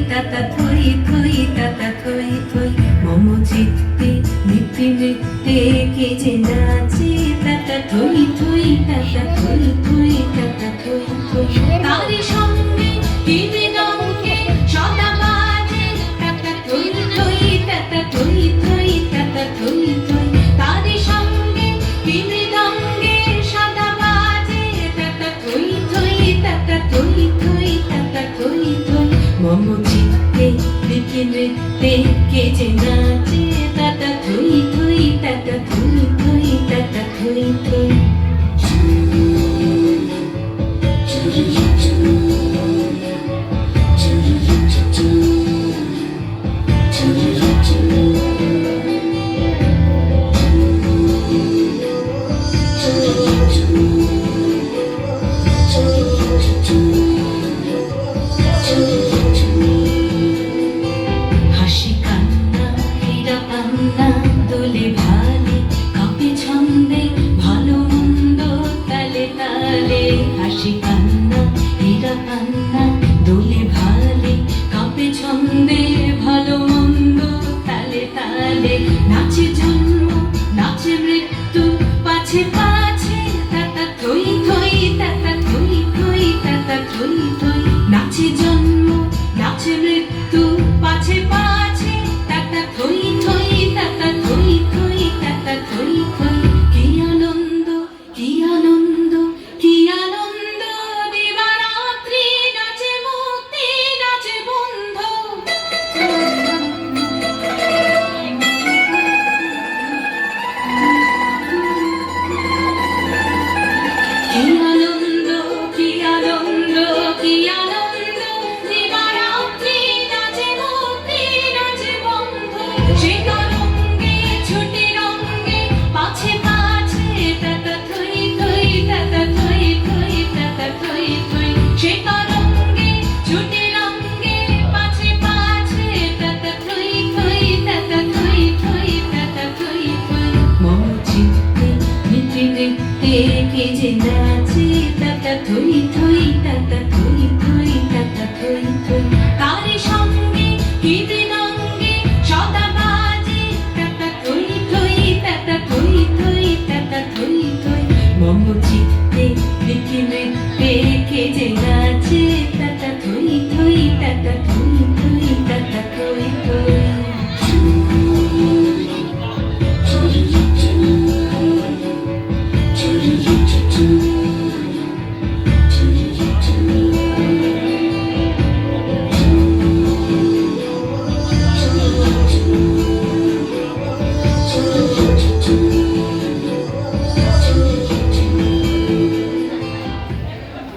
তাতা থই থই তাতা থই থই মম চিত্তে নিত্যে নিত্যে কে যে নাচে তাতা থই থই তাতা থই থই তাতা থই থই তারি সঙ্গে কি মৃদঙ্গে সদা বাজে তাতা থই থই তাতা থই থই তাতা থই থই তারি সঙ্গে কি মৃদঙ্গে সদা বাজে তাতা থই থই তাতা থই থই তাতা থই থই মম চিত্তে নিত্যে নিত্যে কে যে নাচে তাতা থই থই তাতা থই থই তাতা থই থই হাসি কান্না হীরা পান্না দোলে ভালে কাঁপে ছন্দে ভালো মন্দ তালে তালে হাসি কান্না হীরা পান্না দোলে ভালে কাঁপে ছন্দে ভালো মন্দ তালে তালে নাচে জন্ম নাচে মৃত্যু পাছে পাছে তাতা থই থই তাতা থই থই তাতা থই থই নাচে জন্ম নাচে মৃত্যু পাছে পাছে তাতা থই থই তাতা থই থই তাতা থই থই কি আনন্দ কি আনন্দ কি আনন্দ দিবারাত্রি নাচে মুক্তি নাচে বন্ধু কি আনন্দ কি আনন্দ কি আনন্দ দিবারাত্রি নাচে মুক্তি নাচে বন্ধু সে তরঙ্গে ছুটি রঙ্গে পাছে পাছে তাতা থই থই তাতা থই থই তাতা থই থই সে তরঙ্গে ছুটি রঙ্গে পাছে পাছে তাতা থই থই তাতা থই থই তাতা থই থই মম চিত্তে নিত্যে নিত্যে কে যে নাচে তাতা থই